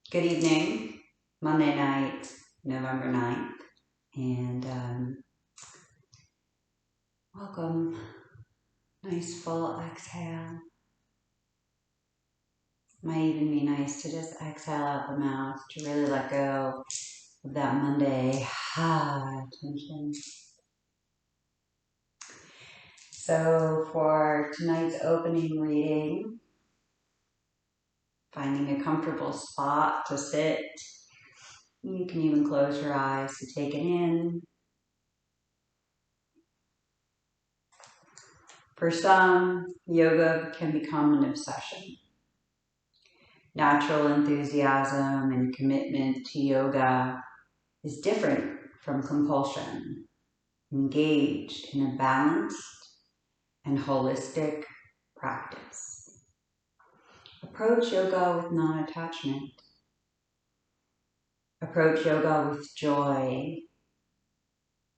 Good evening, Monday night, November 9th, and welcome. Nice full exhale. Might even be nice to just exhale out the mouth to really let go of that Monday tension. So for tonight's opening reading, finding a comfortable spot to sit. You can even close your eyes to take it in. For some, yoga can become an obsession. Natural enthusiasm and commitment to yoga is different from compulsion, engaged in a balanced and holistic practice. Approach yoga with non-attachment. Approach yoga with joy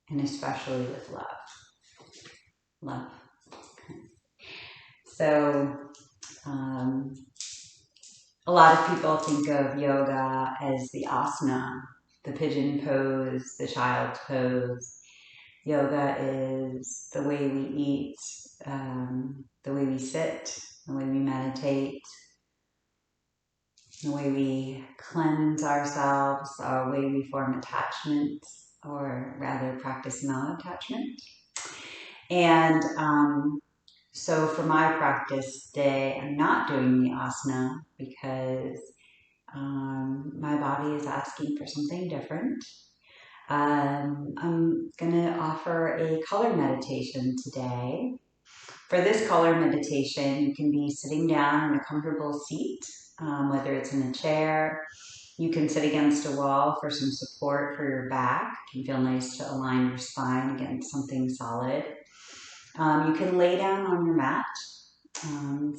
and especially with love. Love. So, a lot of people think of yoga as the asana, the pigeon pose, the child's pose. Yoga is the way we eat, the way we sit, the way we meditate, the way we cleanse ourselves, our way we form attachments, or rather practice non-attachment. And so for my practice today, I'm not doing the asana because my body is asking for something different. I'm going to offer a color meditation today. For this color meditation, you can be sitting down in a comfortable seat, whether it's in a chair. You can sit against a wall for some support for your back. It can feel nice to align your spine against something solid. You can lay down on your mat.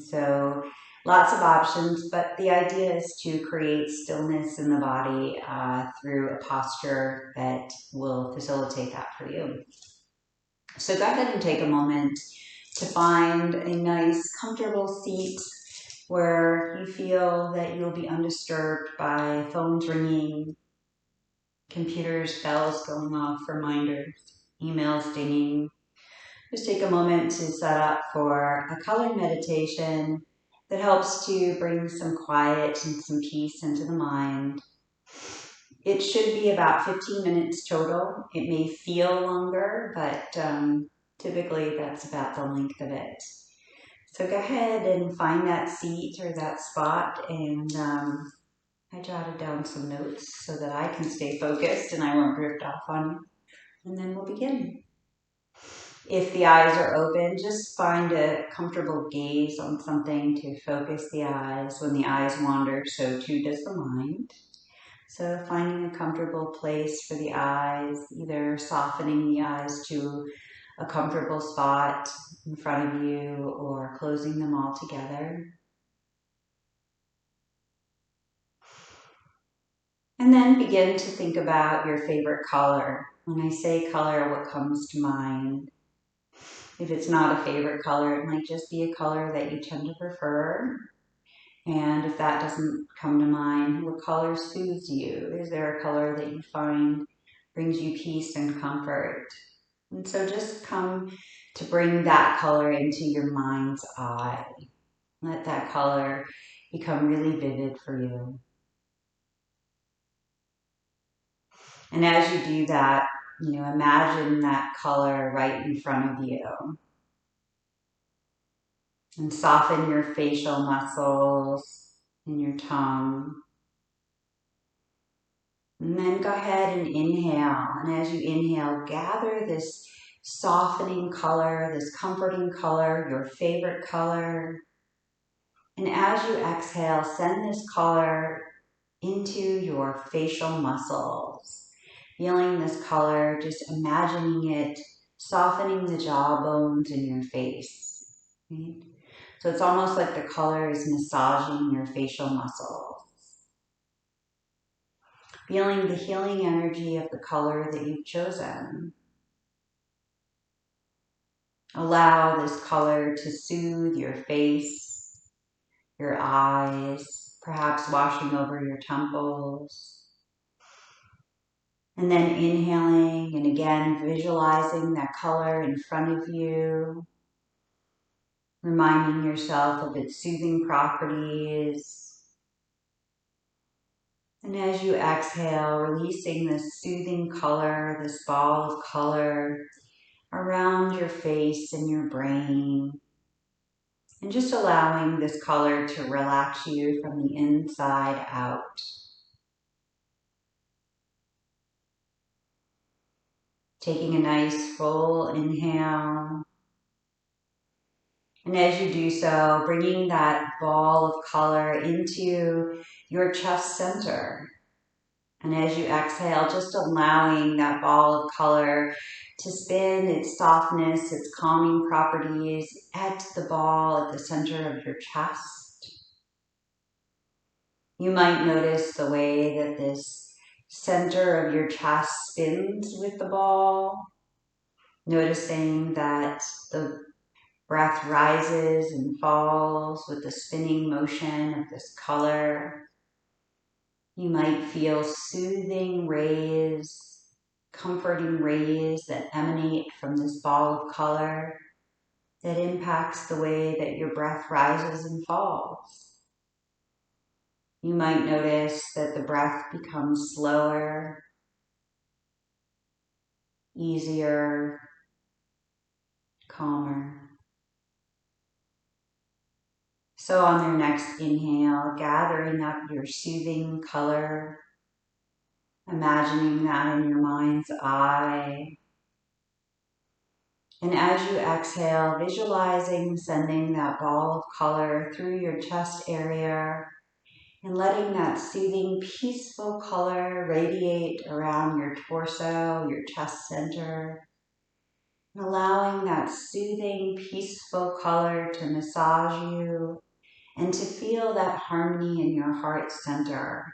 So lots of options, but the idea is to create stillness in the body through a posture that will facilitate that for you. So go ahead and take a moment to find a nice, comfortable seat where you feel that you'll be undisturbed by phones ringing, computers, bells going off, reminders, emails dinging. Just take a moment to set up for a color meditation that helps to bring some quiet and some peace into the mind. It should be about 15 minutes total. It may feel longer, but typically that's about the length of it. So go ahead and find that seat or that spot, and I jotted down some notes so that I can stay focused and I won't drift off on you. And then we'll begin. If the eyes are open, just find a comfortable gaze on something to focus the eyes. When the eyes wander, so too does the mind. So finding a comfortable place for the eyes, either softening the eyes to a comfortable spot in front of you or closing them all together. And then begin to think about your favorite color. When I say color, what comes to mind? If it's not a favorite color, it might just be a color that you tend to prefer. And if that doesn't come to mind, what color soothes you? Is there a color that you find brings you peace and comfort? And so just come to bring that color into your mind's eye. Let that color become really vivid for you. And as you do that, imagine that color right in front of you. And soften your facial muscles and your tongue. And then go ahead and inhale. And as you inhale, gather this softening color, this comforting color, your favorite color. And as you exhale, send this color into your facial muscles. Feeling this color, just imagining it softening the jawbones in your face. Right? So it's almost like the color is massaging your facial muscles. Feeling the healing energy of the color that you've chosen. Allow this color to soothe your face, your eyes, perhaps washing over your temples. And then inhaling and again visualizing that color in front of you, reminding yourself of its soothing properties. And as you exhale, releasing this soothing color, this ball of color around your face and your brain. And just allowing this color to relax you from the inside out. Taking a nice full inhale. And as you do so, bringing that ball of color into your chest center. And as you exhale, just allowing that ball of color to spin its softness, its calming properties at the ball at the center of your chest. You might notice the way that this center of your chest spins with the ball, noticing that the breath rises and falls with the spinning motion of this color. You might feel soothing rays, comforting rays that emanate from this ball of color that impacts the way that your breath rises and falls. You might notice that the breath becomes slower, easier, calmer. So on your next inhale, gathering up your soothing color, imagining that in your mind's eye. And as you exhale, visualizing sending that ball of color through your chest area and letting that soothing, peaceful color radiate around your torso, your chest center. And allowing that soothing, peaceful color to massage you and to feel that harmony in your heart center.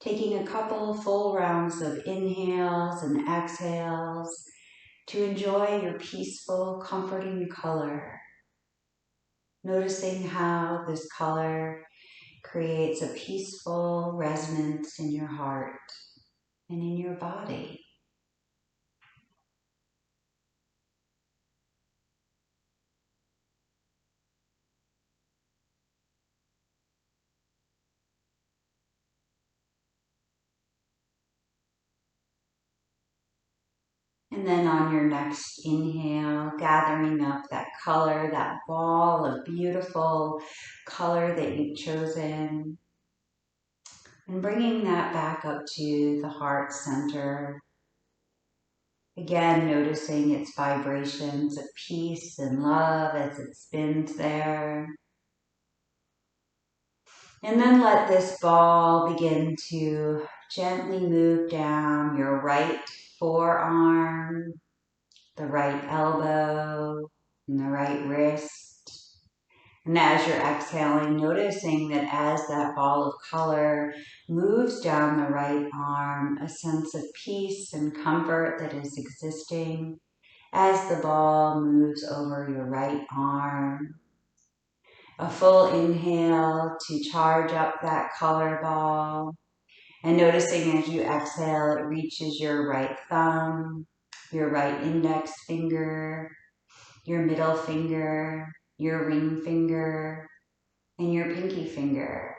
Taking a couple full rounds of inhales and exhales to enjoy your peaceful, comforting color. Noticing how this color creates a peaceful resonance in your heart and in your body. And then on your next inhale, gathering up that color, that ball of beautiful color that you've chosen, and bringing that back up to the heart center. Again, noticing its vibrations of peace and love as it spins there. And then let this ball begin to gently move down your right forearm, the right elbow, and the right wrist. And as you're exhaling, noticing that as that ball of color moves down the right arm, a sense of peace and comfort that is existing as the ball moves over your right arm. A full inhale to charge up that color ball. And noticing as you exhale, it reaches your right thumb, your right index finger, your middle finger, your ring finger, and your pinky finger.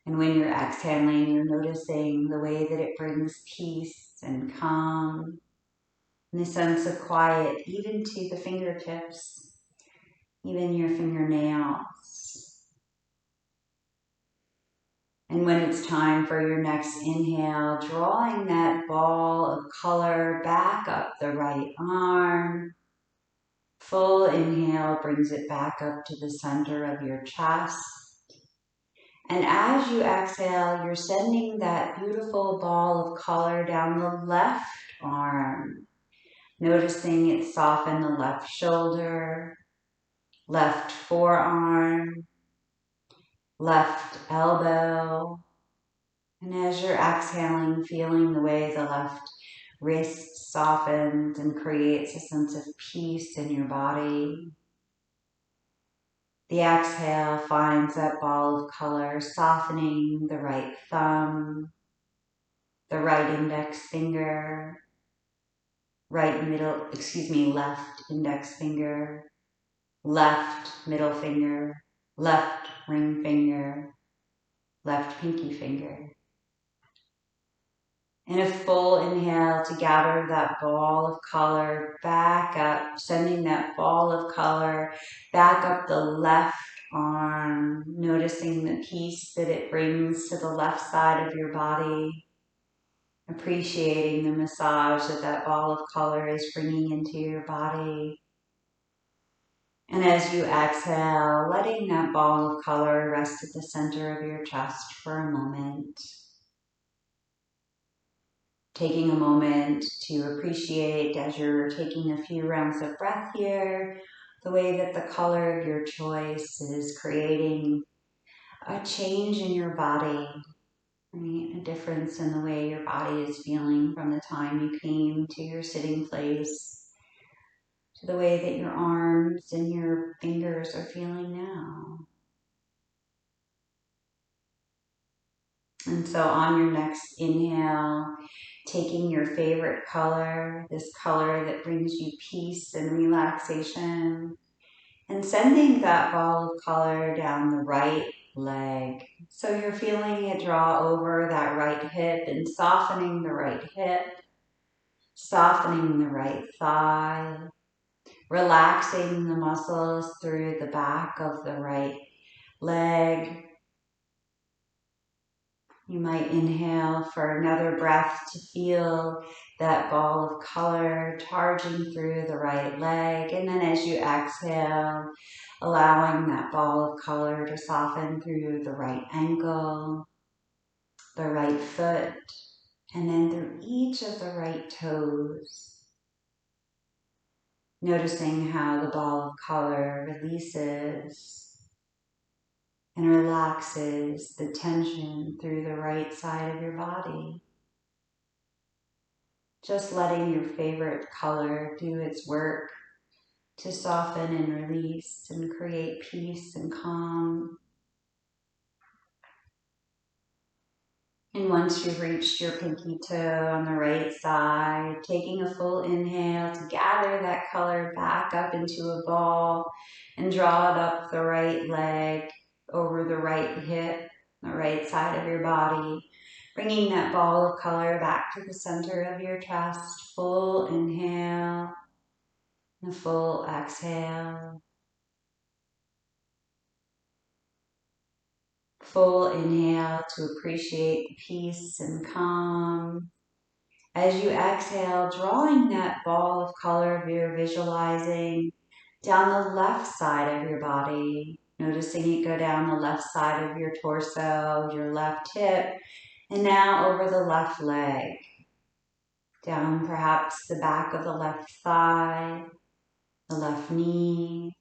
And when you're exhaling, you're noticing the way that it brings peace and calm and a sense of quiet, even to the fingertips, even your fingernails. And when it's time for your next inhale, drawing that ball of color back up the right arm. Full inhale brings it back up to the center of your chest. And as you exhale, you're sending that beautiful ball of color down the left arm. Noticing it soften the left shoulder, left forearm, left elbow. And as you're exhaling, feeling the way the left wrist softens and creates a sense of peace in your body. The exhale finds that ball of color, softening the right thumb, the right index finger, left index finger, left middle finger, left ring finger, left pinky finger. And a full inhale to gather that ball of color back up, sending that ball of color back up the left arm, noticing the peace that it brings to the left side of your body, appreciating the massage that that ball of color is bringing into your body. And as you exhale, letting that ball of color rest at the center of your chest for a moment. Taking a moment to appreciate, as you're taking a few rounds of breath here, the way that the color of your choice is creating a change in your body, right? A difference in the way your body is feeling from the time you came to your sitting place to the way that your arms and your fingers are feeling now. And so on your next inhale, taking your favorite color, this color that brings you peace and relaxation, and sending that ball of color down the right leg. So you're feeling it draw over that right hip and softening the right hip, softening the right thigh, relaxing the muscles through the back of the right leg. You might inhale for another breath to feel that ball of color charging through the right leg. And then as you exhale, allowing that ball of color to soften through the right ankle, the right foot, and then through each of the right toes. Noticing how the ball of color releases and relaxes the tension through the right side of your body. Just letting your favorite color do its work to soften and release and create peace and calm. And once you've reached your pinky toe on the right side, taking a full inhale to gather that color back up into a ball and draw it up the right leg, over the right hip, the right side of your body, bringing that ball of color back to the center of your chest. Full inhale and a full exhale. Full inhale to appreciate the peace and calm. As you exhale, drawing that ball of color you're visualizing down the left side of your body, noticing it go down the left side of your torso, your left hip, and now over the left leg, down perhaps the back of the left thigh, the left knee.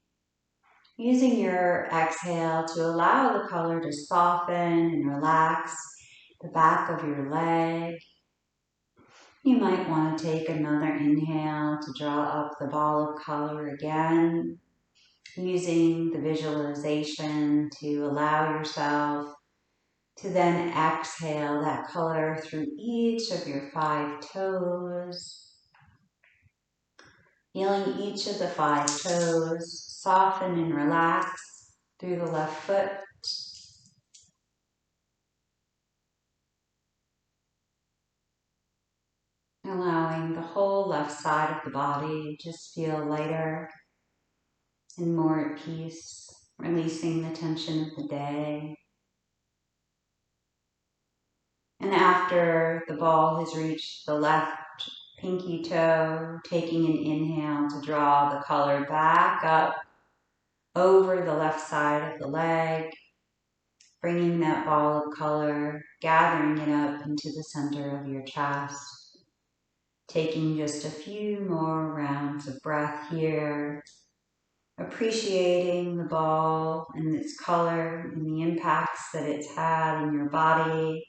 Using your exhale to allow the color to soften and relax the back of your leg. You might want to take another inhale to draw up the ball of color again, using the visualization to allow yourself to then exhale that color through each of your 5 toes. Feeling each of the 5 toes soften and relax through the left foot. Allowing the whole left side of the body to just feel lighter and more at peace, releasing the tension of the day. And after the ball has reached the left pinky toe, taking an inhale to draw the color back up over the left side of the leg, bringing that ball of color, gathering it up into the center of your chest. Taking just a few more rounds of breath here, appreciating the ball and its color and the impacts that it's had in your body.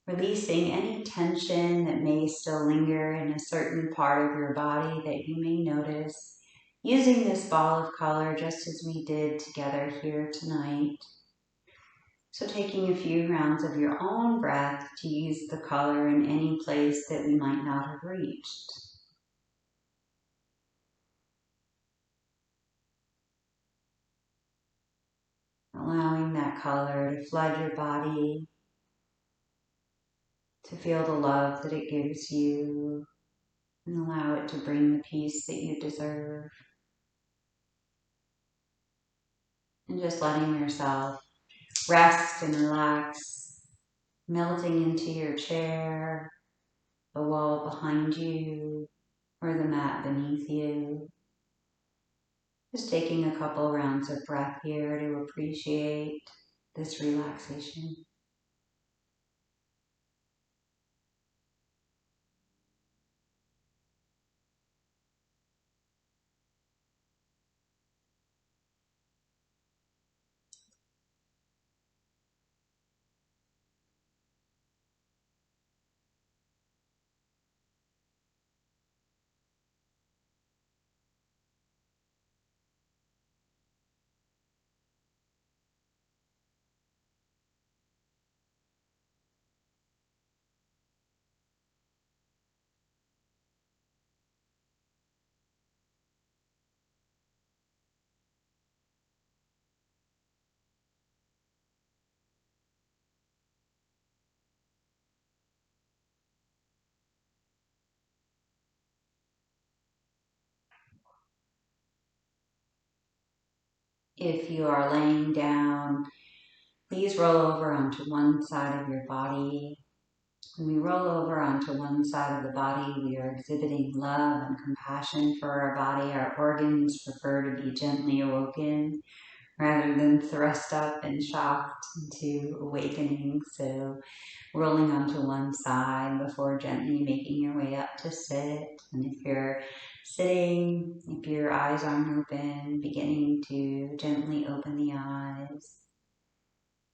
Releasing any tension that may still linger in a certain part of your body that you may notice, using this ball of color just as we did together here tonight. So taking a few rounds of your own breath to use the color in any place that we might not have reached. Allowing that color to flood your body, to feel the love that it gives you, and allow it to bring the peace that you deserve. And just letting yourself rest and relax, melting into your chair, the wall behind you, or the mat beneath you. Just taking a couple rounds of breath here to appreciate this relaxation. If you are laying down, please roll over onto one side of your body. When we roll over onto one side of the body, we are exhibiting love and compassion for our body. Our organs prefer to be gently awoken rather than thrust up and shocked into awakening. So rolling onto one side before gently making your way up to sit. And if you're sitting, if your eyes aren't open, beginning to gently open the eyes,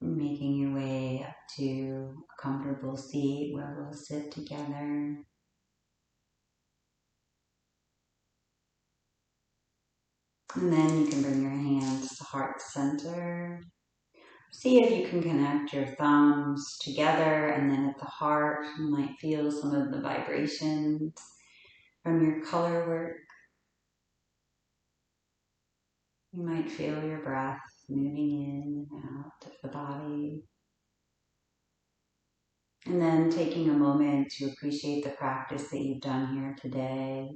making your way up to a comfortable seat where we'll sit together. And then you can bring your hands to heart center. See if you can connect your thumbs together, and then at the heart you might feel some of the vibrations from your color work. You might feel your breath moving in and out of the body. And then taking a moment to appreciate the practice that you've done here today,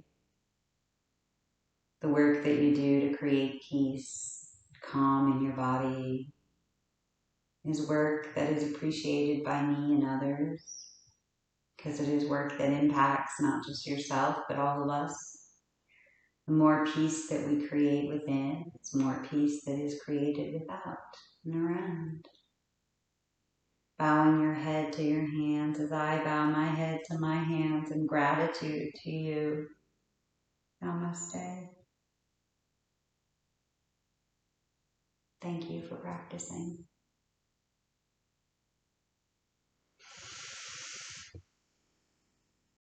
the work that you do to create peace, calm in your body, is work that is appreciated by me and others, because it is work that impacts not just yourself, but all of us. The more peace that we create within, it's more peace that is created without and around. Bowing your head to your hands as I bow my head to my hands in gratitude to you. Namaste. Thank you for practicing.